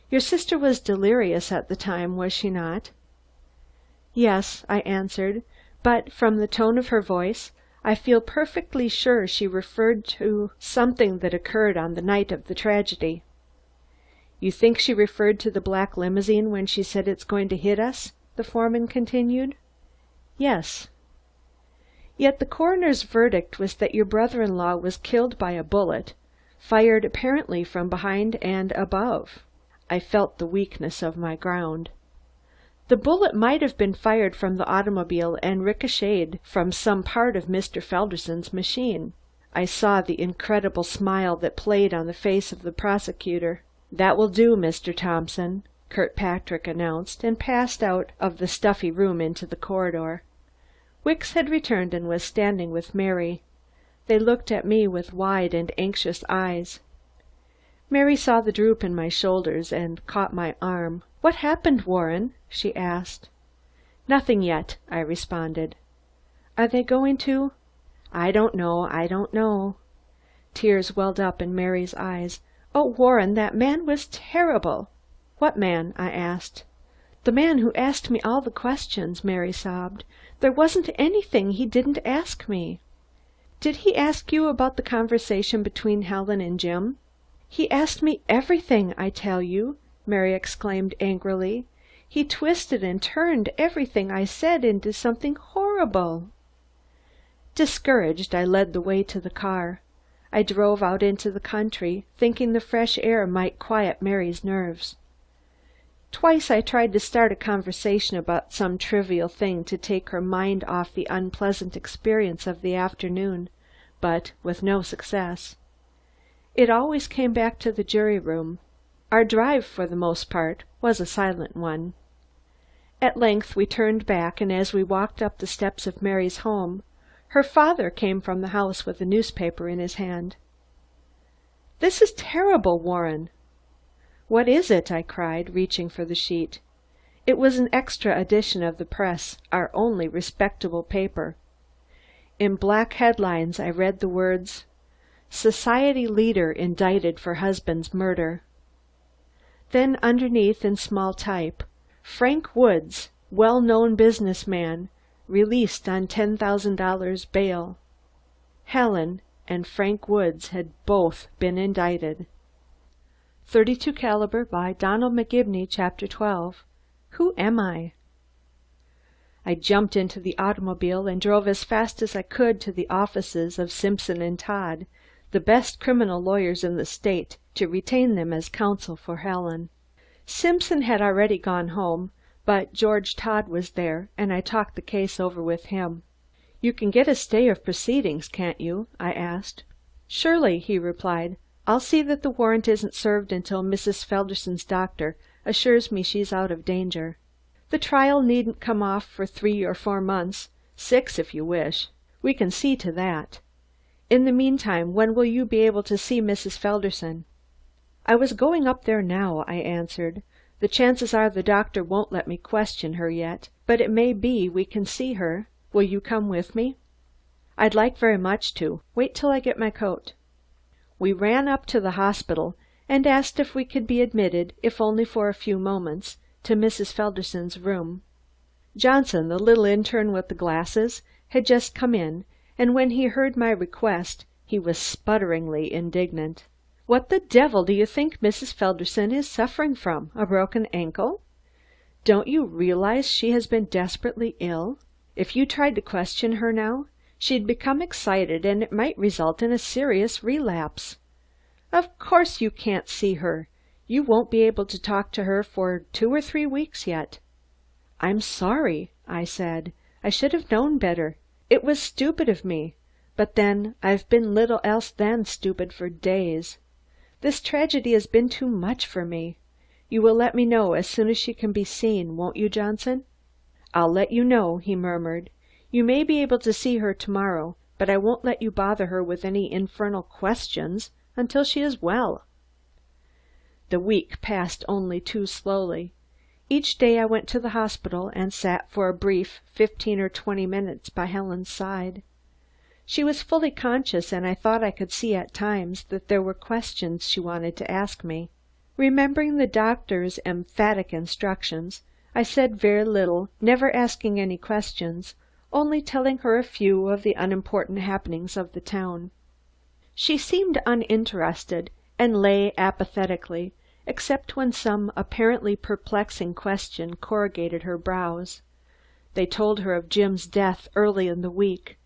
Your sister was delirious at the time, was she not? Yes, I answered, but from the tone of her voice, I feel perfectly sure she referred to something that occurred on the night of the tragedy. You think she referred to the black limousine when she said it's going to hit us? The foreman continued. Yes. Yet the coroner's verdict was that your brother-in-law was killed by a bullet, fired apparently from behind and above. I felt the weakness of my ground. The bullet might have been fired from the automobile and ricocheted from some part of Mr. Felderson's machine. I saw the incredible smile that played on the face of the prosecutor. "That will do, Mr. Thompson," Kirkpatrick announced, and passed out of the stuffy room into the corridor. Wicks had returned and was standing with Mary. They looked at me with wide and anxious eyes. Mary saw the droop in my shoulders and caught my arm. "What happened, Warren?" she asked. "Nothing yet," I responded. "Are they going to—" I don't know." Tears welled up in Mary's eyes. "Oh, Warren, that man was terrible." "What man?" I asked. "The man who asked me all the questions," Mary sobbed. "There wasn't anything he didn't ask me." "Did he ask you about the conversation between Helen and Jim?" "He asked me everything, I tell you," Mary exclaimed angrily. "He twisted and turned everything I said into something horrible." Discouraged, I led the way to the car. I drove out into the country, thinking the fresh air might quiet Mary's nerves. Twice I tried to start a conversation about some trivial thing to take her mind off the unpleasant experience of the afternoon, but with no success. It always came back to the jury room. Our drive, for the most part, was a silent one. At length we turned back, and as we walked up the steps of Mary's home, her father came from the house with a newspaper in his hand. "This is terrible, Warren." "What is it?" I cried, reaching for the sheet. It was an extra edition of the Press, our only respectable paper. In black headlines I read the words, "Society Leader Indicted for Husband's Murder." Then underneath in small type, "Frank Woods, well-known businessman, released on $10,000 bail." Helen and Frank Woods had both been indicted. 32 caliber by Donald McGibney, Chapter 12. Who am I? I jumped into the automobile and drove as fast as I could to the offices of Simpson and Todd, the best criminal lawyers in the state, to retain them as counsel for Helen. Simpson had already gone home, but George Todd was there, and I talked the case over with him. "You can get a stay of proceedings, can't you?" I asked. "Surely," he replied. "I'll see that the warrant isn't served until Mrs. Felderson's doctor assures me she's out of danger. The trial needn't come off for 3 or 4 months, 6 if you wish. We can see to that. In the meantime, when will you be able to see Mrs. Felderson?" "I was going up there now," I answered. "The chances are the doctor won't let me question her yet, but it may be we can see her. Will you come with me?" "I'd like very much to. Wait till I get my coat." We ran up to the hospital and asked if we could be admitted, if only for a few moments, to Mrs. Felderson's room. Johnson, the little interne with the glasses, had just come in, and when he heard my request, he was sputteringly indignant. "What the devil do you think Mrs. Felderson is suffering from? A broken ankle? Don't you realize she has been desperately ill? If you tried to question her now, she'd become excited and it might result in a serious relapse. Of course you can't see her. You won't be able to talk to her for 2 or 3 weeks yet." "I'm sorry," I said. "I should have known better. It was stupid of me. But then, I've been little else than stupid for days. This tragedy has been too much for me. You will let me know as soon as she can be seen, won't you, Johnson?" "I'll let you know," he murmured. "You may be able to see her tomorrow, but I won't let you bother her with any infernal questions until she is well." The week passed only too slowly. Each day I went to the hospital and sat for a brief 15 or 20 minutes by Helen's side. She was fully conscious, and I thought I could see at times that there were questions she wanted to ask me. Remembering the doctor's emphatic instructions, I said very little, never asking any questions, only telling her a few of the unimportant happenings of the town. She seemed uninterested and lay apathetically, except when some apparently perplexing question corrugated her brows. They told her of Jim's death early in the week,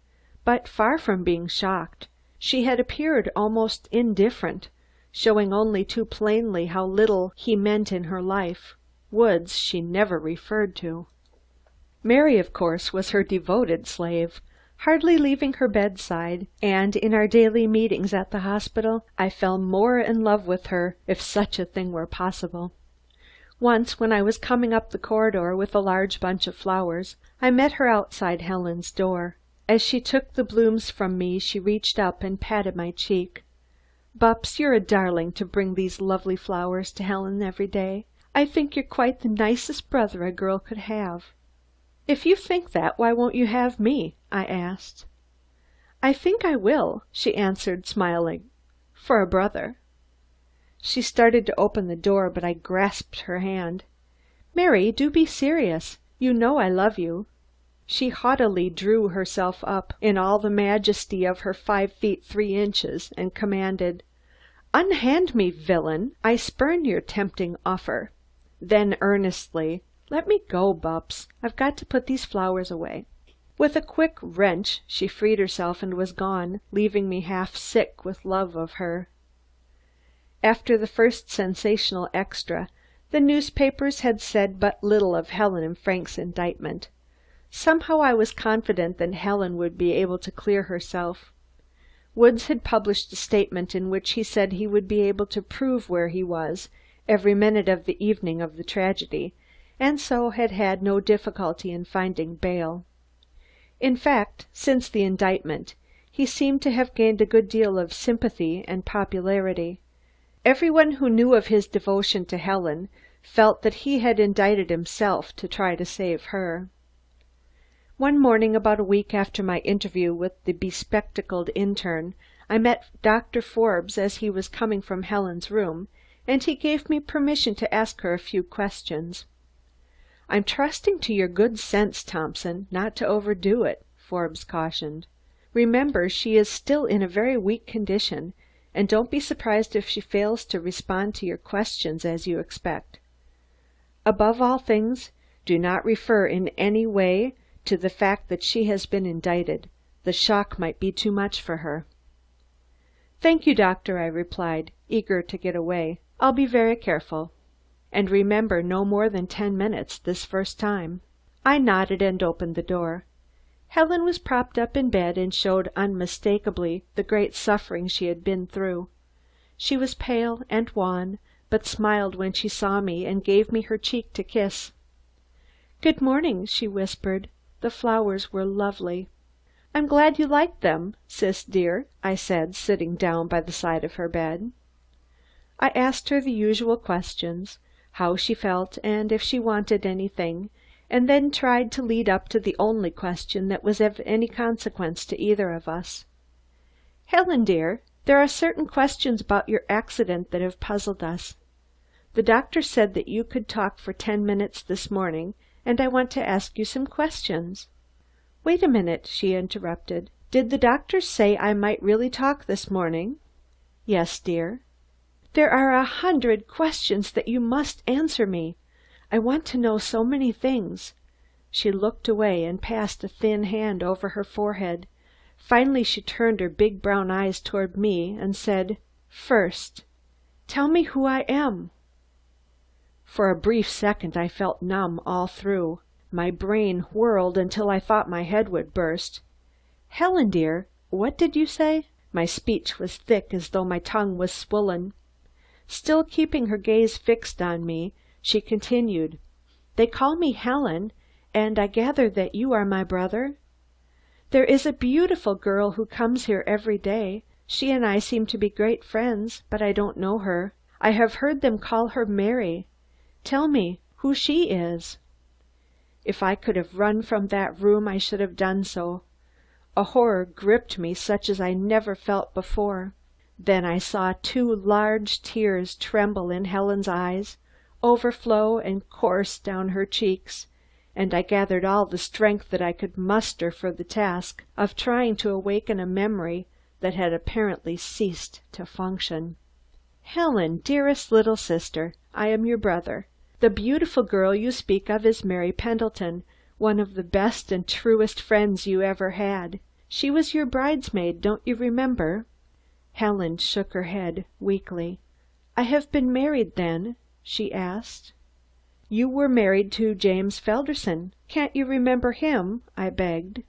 but far from being shocked, She had appeared almost indifferent, showing only too plainly how little he meant in her life. Woods she never referred to. Mary, of course, was her devoted slave, hardly leaving her bedside, and in our daily meetings at the hospital I fell more in love with her, if such a thing were possible. Once, when I was coming up the corridor with a large bunch of flowers, I met her outside Helen's door. As she took the blooms from me, she reached up and patted my cheek. "Bupps, you're a darling to bring these lovely flowers to Helen every day. I think you're quite the nicest brother a girl could have." "If you think that, why won't you have me?" I asked. "I think I will," she answered, smiling, "for a brother." She started to open the door, but I grasped her hand. "Mary, do be serious. You know I love you." She haughtily drew herself up in all the majesty of her 5 feet 3 inches and commanded, "Unhand me, villain! I spurn your tempting offer." Then earnestly, "Let me go, Bupps. I've got to put these flowers away." With a quick wrench she freed herself and was gone, leaving me half sick with love of her. After the first sensational extra, the newspapers had said but little of Helen and Frank's indictment. Somehow I was confident that Helen would be able to clear herself. Woods had published a statement in which he said he would be able to prove where he was every minute of the evening of the tragedy, and so had had no difficulty in finding bail. In fact, since the indictment, he seemed to have gained a good deal of sympathy and popularity. Everyone who knew of his devotion to Helen felt that he had indicted himself to try to save her. One morning, about a week after my interview with the bespectacled interne, I met Dr. Forbes as he was coming from Helen's room, and he gave me permission to ask her a few questions. "I'm trusting to your good sense, Thompson, not to overdo it," Forbes cautioned. "Remember, she is still in a very weak condition, and don't be surprised if she fails to respond to your questions as you expect. Above all things, do not refer in any way to the fact that she has been indicted. The shock might be too much for her." "Thank you, doctor," I replied, eager to get away. "I'll be very careful. And remember, no more than 10 minutes this first time." I nodded and opened the door. Helen was propped up in bed and showed unmistakably the great suffering she had been through. She was pale and wan, but smiled when she saw me and gave me her cheek to kiss. "Good morning," she whispered. The flowers were lovely. "I'm glad you liked them, Sis dear," I said, sitting down by the side of her bed. I asked her the usual questions, how she felt and if she wanted anything, and then tried to lead up to the only question that was of any consequence to either of us. "Helen dear, there are certain questions about your accident that have puzzled us. The doctor said that you could talk for 10 minutes this morning, and I want to ask you some questions." "Wait a minute," she interrupted. "Did the doctor say I might really talk this morning?" "Yes, dear." "There are 100 questions that you must answer me. I want to know so many things." She looked away and passed a thin hand over her forehead. Finally she turned her big brown eyes toward me and said, "First, tell me who I am." For a brief second I felt numb all through. My brain whirled until I thought my head would burst. "Helen dear, what did you say?" My speech was thick as though my tongue was swollen. Still keeping her gaze fixed on me, she continued, "They call me Helen, and I gather that you are my brother? There is a beautiful girl who comes here every day. She and I seem to be great friends, but I don't know her. I have heard them call her Mary. Tell me who she is." If I could have run from that room, I should have done so. A horror gripped me such as I never felt before. Then I saw 2 large tears tremble in Helen's eyes, overflow and course down her cheeks, and I gathered all the strength that I could muster for the task of trying to awaken a memory that had apparently ceased to function. "Helen, dearest little sister, I am your brother. The beautiful girl you speak of is Mary Pendleton, one of the best and truest friends you ever had. She was your bridesmaid, don't you remember?" Helen shook her head weakly. "I have been married then?" she asked. "You were married to James Felderson. Can't you remember him?" I begged.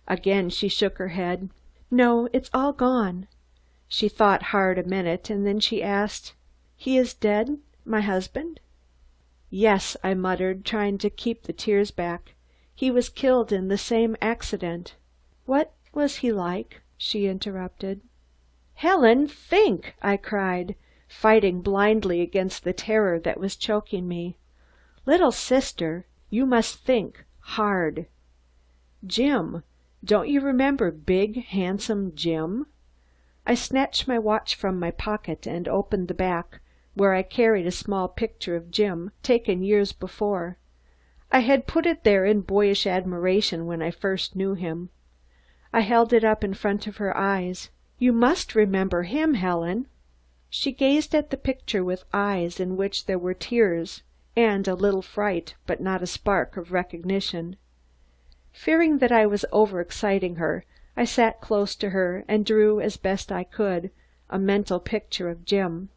Again she shook her head. "No, it's all gone." She thought hard a minute, and then she asked, "He is dead, my husband?" "Yes," I muttered, trying to keep the tears back. "He was killed in the same accident." "What was he like?" she interrupted. "Helen, think!" I cried, fighting blindly against the terror that was choking me. "Little sister, you must think hard." "Jim. Don't you remember big, handsome Jim?" I snatched my watch from my pocket and opened the back, where I carried a small picture of Jim, taken years before. I had put it there in boyish admiration when I first knew him. I held it up in front of her eyes. "You must remember him, Helen." She gazed at the picture with eyes in which there were tears and a little fright, but not a spark of recognition. Fearing that I was overexciting her, I sat close to her and drew as best I could a mental picture of Jim.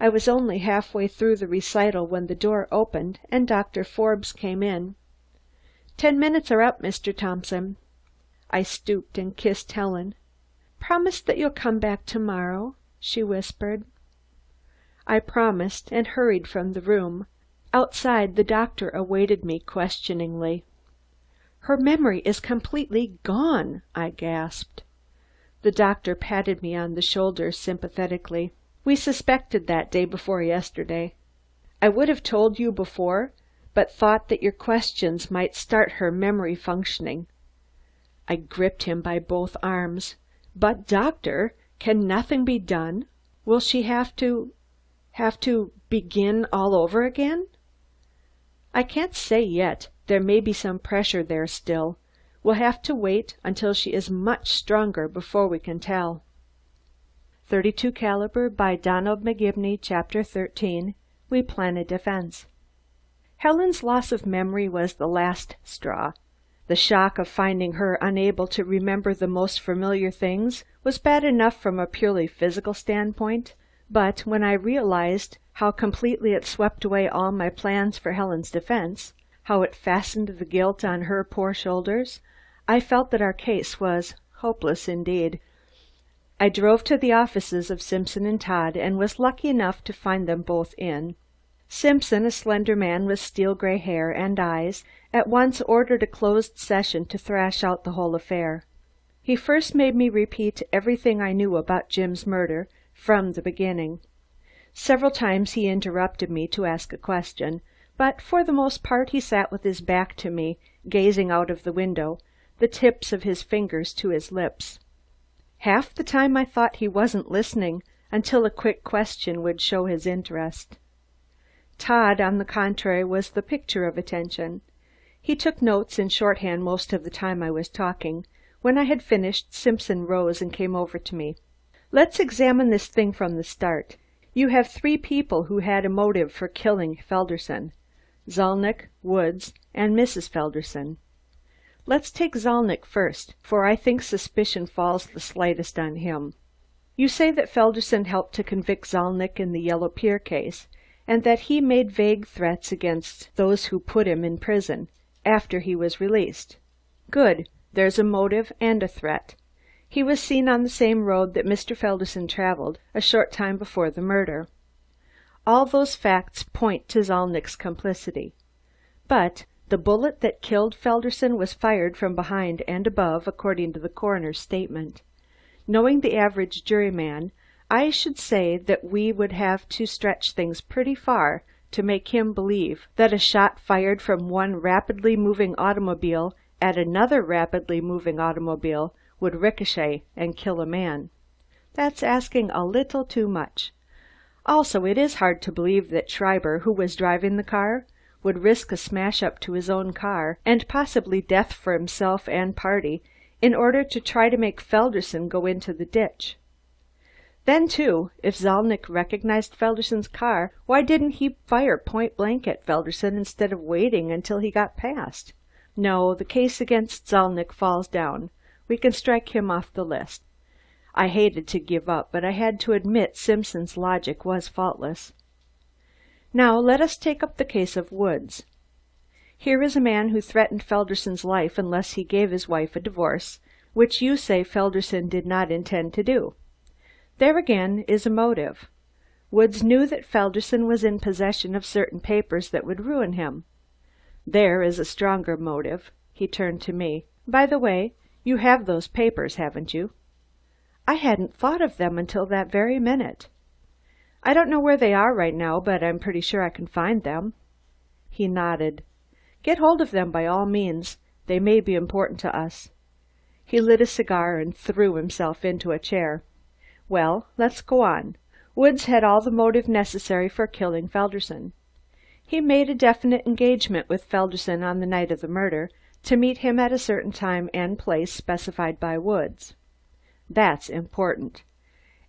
I was only halfway through the recital when the door opened and Dr. Forbes came in. "10 minutes are up, Mr. Thompson." I stooped and kissed Helen. "Promise that you'll come back tomorrow," she whispered. I promised and hurried from the room. Outside, the doctor awaited me questioningly. "Her memory is completely gone," I gasped. The doctor patted me on the shoulder sympathetically. "We suspected that day before yesterday. I would have told you before, but thought that your questions might start her memory functioning." I gripped him by both arms. "But doctor, can nothing be done? Will she have to begin all over again?" "I can't say yet. There may be some pressure there still. We'll have to wait until she is much stronger before we can tell." 32 Caliber by Donald McGibney, Chapter 13. We Plan a Defense. Helen's loss of memory was the last straw. The shock of finding her unable to remember the most familiar things was bad enough from a purely physical standpoint, but when I realized how completely it swept away all my plans for Helen's defense, how it fastened the guilt on her poor shoulders, I felt that our case was hopeless indeed. I drove to the offices of Simpson and Todd and was lucky enough to find them both in. Simpson, a slender man with steel-gray hair and eyes, at once ordered a closed session to thrash out the whole affair. He first made me repeat everything I knew about Jim's murder from the beginning. Several times he interrupted me to ask a question, but for the most part he sat with his back to me, gazing out of the window, the tips of his fingers to his lips. Half the time I thought he wasn't listening until a quick question would show his interest. Todd, on the contrary, was the picture of attention. He took notes in shorthand most of the time I was talking. When I had finished, Simpson rose and came over to me. "Let's examine this thing from the start. You have 3 people who had a motive for killing Felderson: Zalnitch, Woods, and Mrs. Felderson. Let's take Zalnitch first, for I think suspicion falls the slightest on him. You say that Felderson helped to convict Zalnitch in the Yellow Pier case, and that he made vague threats against those who put him in prison after he was released. Good. There's a motive and a threat. He was seen on the same road that Mr. Felderson traveled a short time before the murder. All those facts point to Zalnitch's complicity. But the bullet that killed Felderson was fired from behind and above, according to the coroner's statement. Knowing the average juryman, I should say that we would have to stretch things pretty far to make him believe that a shot fired from one rapidly moving automobile at another rapidly moving automobile would ricochet and kill a man. That's asking a little too much. Also, it is hard to believe that Schreiber, who was driving the car, would risk a smash-up to his own car and possibly death for himself and party in order to try to make Felderson go into the ditch. Then, too, if Zalnitch recognized Felderson's car, why didn't he fire point-blank at Felderson instead of waiting until he got past? No, the case against Zalnitch falls down. We can strike him off the list. I hated to give up, but I had to admit Simpson's logic was faultless. Now let us take up the case of Woods. Here is a man who threatened Felderson's life unless he gave his wife a divorce, which you say Felderson did not intend to do. There again is a motive. Woods knew that Felderson was in possession of certain papers that would ruin him. There is a stronger motive. He turned to me. By the way, you have those papers, haven't you? I hadn't thought of them until that very minute. I don't know where they are right now, but I'm pretty sure I can find them. He nodded. Get hold of them by all means. They may be important to us. He lit a cigar and threw himself into a chair. Well, let's go on. Woods had all the motive necessary for killing Felderson. He made a definite engagement with Felderson on the night of the murder to meet him at a certain time and place specified by Woods. That's important.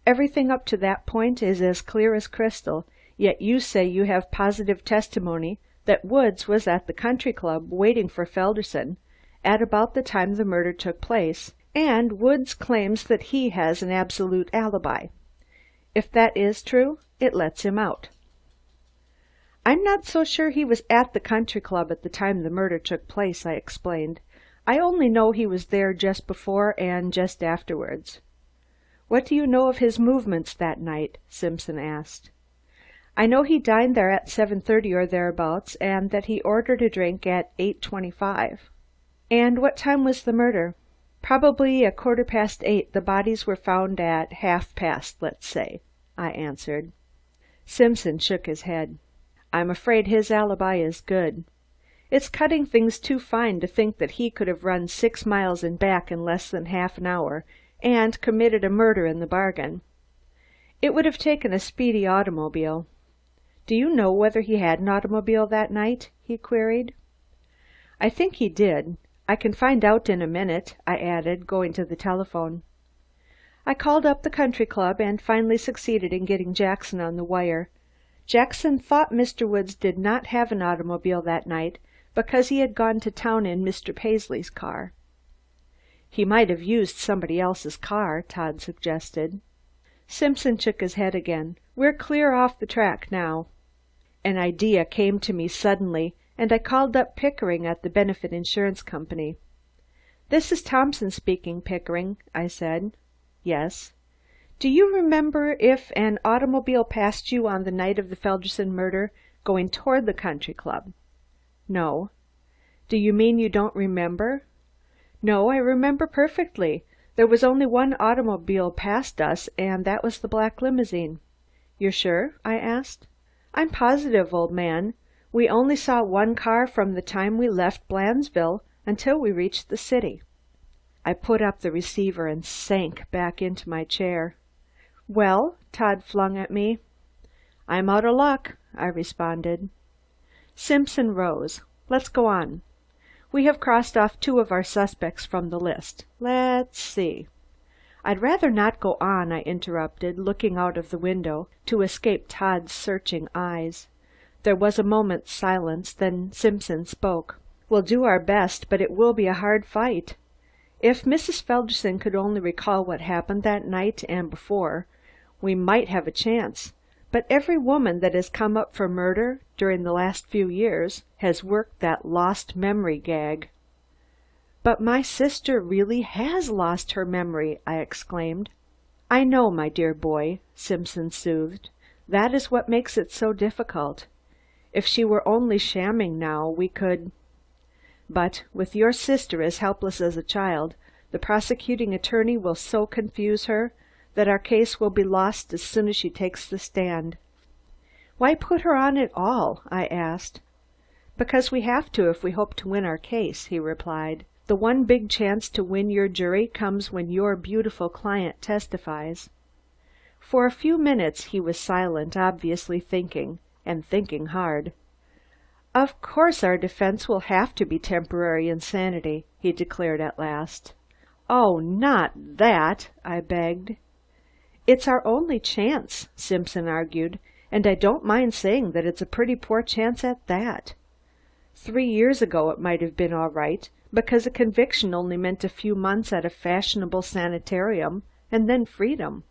Everything up to that point is as clear as crystal, yet you say you have positive testimony that Woods was at the country club waiting for Felderson at about the time the murder took place, and Woods claims that he has an absolute alibi. If that is true, it lets him out. I'm not so sure he was at the country club at the time the murder took place, I explained. I only know he was there just before and just afterwards. What do you know of his movements that night? Simpson asked. I know he dined there at 7:30 or thereabouts, and that he ordered a drink at 8:25. And what time was the murder? Probably 8:15. The bodies were found at past, let's say, I answered. Simpson shook his head. I'm afraid his alibi is good. It's cutting things too fine to think that he could have run 6 miles and back in less than half an hour and committed a murder in the bargain. It would have taken a speedy automobile. Do you know whether he had an automobile that night? He queried. I think he did. I can find out in a minute, I added, going to the telephone. I called up the country club and finally succeeded in getting Jackson on the wire. Jackson thought Mr. Woods did not have an automobile that night because he had gone to town in Mr. Paisley's car. He might have used somebody else's car, Todd suggested. Simpson shook his head again. We're clear off the track now. An idea came to me suddenly, and I called up Pickering at the Benefit Insurance Company. This is Thompson speaking, Pickering, I said. Yes. Do you remember if an automobile passed you on the night of the Felderson murder, going toward the country club? No. Do you mean you don't remember? No, I remember perfectly. There was only one automobile past us, and that was the black limousine. You're sure? I asked. I'm positive, old man. We only saw one car from the time we left Blandesville until we reached the city. I put up the receiver and sank back into my chair. Well, Todd flung at me. I'm out of luck, I responded. Simpson rose. Let's go on. We have crossed off 2 of our suspects from the list. Let's see. I'd rather not go on, I interrupted, looking out of the window to escape Todd's searching eyes. There was a moment's silence, then Simpson spoke. We'll do our best, but it will be a hard fight. If Mrs. Felderson could only recall what happened that night and before, we might have a chance. But every woman that has come up for murder during the last few years has worked that lost memory gag. But my sister really has lost her memory, I exclaimed. I know, my dear boy, Simpson soothed. That is what makes it so difficult. If she were only shamming now, we could... But with your sister as helpless as a child, the prosecuting attorney will so confuse her that our case will be lost as soon as she takes the stand. Why put her on at all? I asked. Because we have to if we hope to win our case, he replied. The one big chance to win your jury comes when your beautiful client testifies. For a few minutes he was silent, obviously thinking, and thinking hard. Of course our defense will have to be temporary insanity, he declared at last. Oh, not that, I begged. It's our only chance, Simpson argued, and I don't mind saying that it's a pretty poor chance at that. 3 years ago it might have been all right, because a conviction only meant a few months at a fashionable sanitarium and then freedom.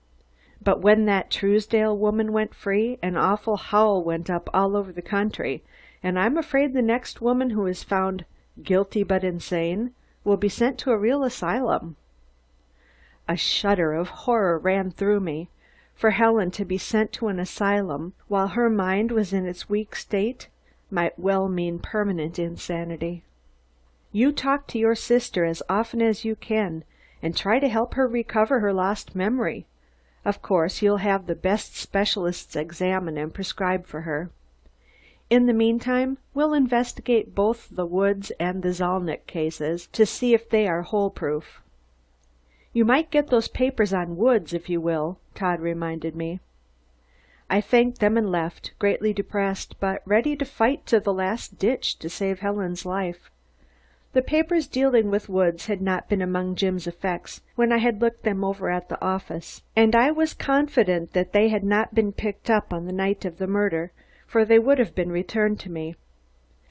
But when that Truesdale woman went free, an awful howl went up all over the country, and I'm afraid the next woman who is found guilty but insane will be sent to a real asylum." A shudder of horror ran through me. For Helen to be sent to an asylum while her mind was in its weak state might well mean permanent insanity. "You talk to your sister as often as you can, and try to help her recover her lost memory. Of course, you'll have the best specialists examine and prescribe for her. In the meantime, we'll investigate both the Woods and the Zalnitch cases to see if they are hole-proof." "You might get those papers on Woods, if you will," Todd reminded me. I thanked them and left, greatly depressed, but ready to fight to the last ditch to save Helen's life. The papers dealing with Woods had not been among Jim's effects when I had looked them over at the office, and I was confident that they had not been picked up on the night of the murder, for they would have been returned to me.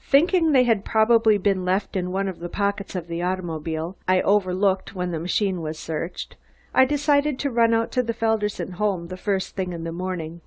Thinking they had probably been left in one of the pockets of the automobile I overlooked when the machine was searched, I decided to run out to the Felderson home the first thing in the morning.